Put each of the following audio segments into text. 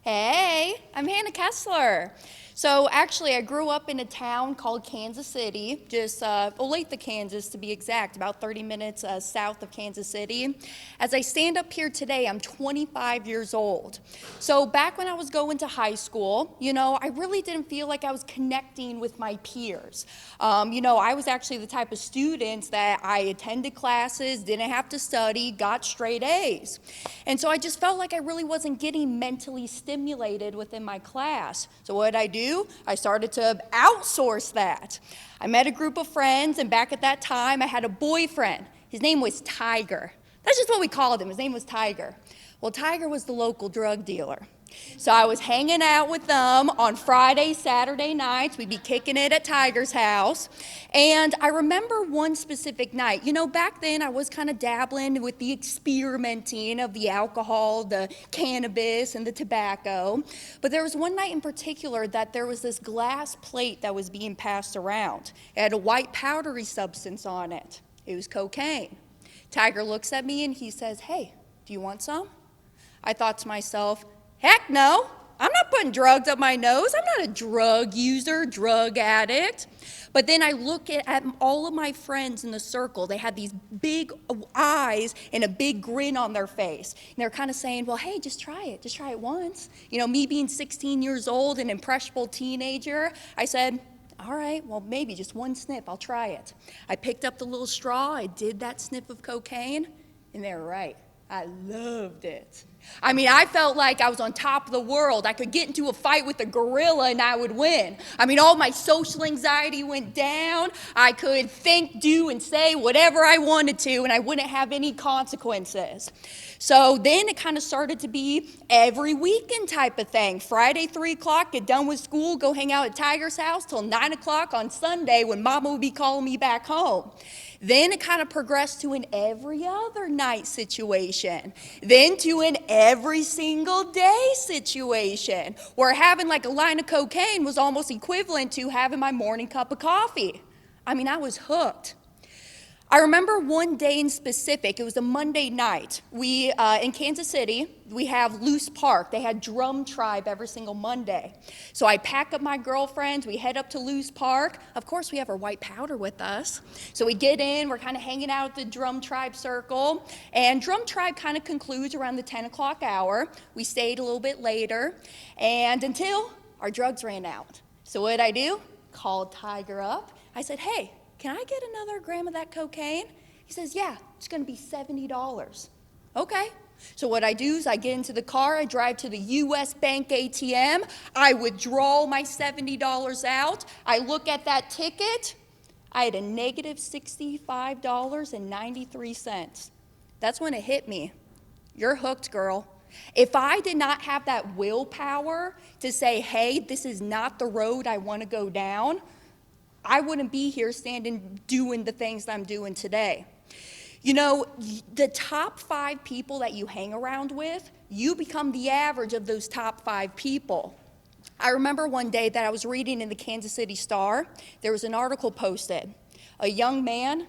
Hey, I'm Hannah Kesler. So actually, I grew up in a town called Kansas City, just Olathe, Kansas to be exact, about 30 minutes south of Kansas City. As I stand up here today, I'm 25 years old. So back when I was going to high school, I really didn't feel like I was connecting with my peers. I was actually the type of students that I attended classes, didn't have to study, got straight A's. And so I just felt like I really wasn't getting mentally stimulated within my class. So what did I do? I started to outsource that. I met a group of friends, and back at that time, I had a boyfriend. His name was Tiger. That's just what we called him. His name was Tiger. Well, Tiger was the local drug dealer. So I was hanging out with them on Friday, Saturday nights. We'd be kicking it at Tiger's house. And I remember one specific night. Back then I was kind of dabbling with the experimenting of the alcohol, the cannabis, and the tobacco. But there was one night in particular that there was this glass plate that was being passed around. It had a white powdery substance on it. It was cocaine. Tiger looks at me and he says, "Hey, do you want some?" I thought to myself, heck no, I'm not putting drugs up my nose. I'm not a drug user, drug addict. But then I look at all of my friends in the circle. They had these big eyes and a big grin on their face. And they're kind of saying, well, hey, just try it. Just try it once. Me being 16 years old, an impressionable teenager, I said, all right, well, maybe just one sniff. I'll try it. I picked up the little straw. I did that sniff of cocaine, and they were right. I loved it. I felt like I was on top of the world. I could get into a fight with a gorilla and I would win. All my social anxiety went down. I could think, do, and say whatever I wanted to, and I wouldn't have any consequences. So then it kind of started to be every weekend type of thing. Friday, 3 o'clock, get done with school, go hang out at Tiger's house till 9 o'clock on Sunday when Mama would be calling me back home. Then it kind of progressed to an every other night situation. Then to an every single day situation, where having like a line of cocaine was almost equivalent to having my morning cup of coffee. I was hooked. I remember one day in specific, it was a Monday night. We, in Kansas City, we have Loose Park. They had Drum Tribe every single Monday. So I pack up my girlfriends, we head up to Loose Park. Of course, we have our white powder with us. So we get in, we're kind of hanging out at the Drum Tribe circle. And Drum Tribe kind of concludes around the 10 o'clock hour. We stayed a little bit later, and until our drugs ran out. So what did I do? Called Tiger up. I said, hey, can I get another gram of that cocaine? He says, yeah, it's going to be $70. Okay. So what I do is I get into the car, I drive to the U.S. Bank ATM, I withdraw my $70 out, I look at that ticket, I had a negative $65.93. That's when it hit me. You're hooked, girl. If I did not have that willpower to say, hey, this is not the road I want to go down, I wouldn't be here standing doing the things that I'm doing today. The top 5 people that you hang around with, you become the average of those top 5 people. I remember one day that I was reading in the Kansas City Star, there was an article posted. A young man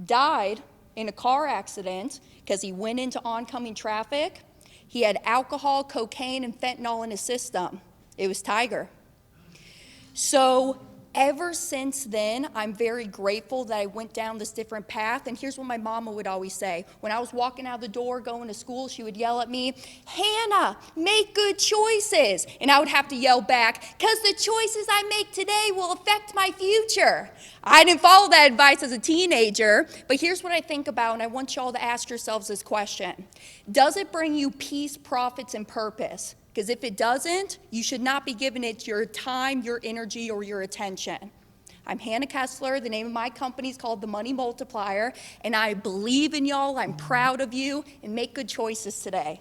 died in a car accident because he went into oncoming traffic. He had alcohol, cocaine, and fentanyl in his system. It was Tiger. So ever since then, I'm very grateful that I went down this different path. And here's what my mama would always say. When I was walking out the door going to school, she would yell at me, Hannah, make good choices. And I would have to yell back, because the choices I make today will affect my future. I didn't follow that advice as a teenager, but here's what I think about, and I want y'all to ask yourselves this question. Does it bring you peace, profits, and purpose? Because if it doesn't, you should not be giving it your time, your energy, or your attention. I'm Hannah Kesler. The name of my company is called The Money Multiplier, and I believe in y'all. I'm proud of you, and make good choices today.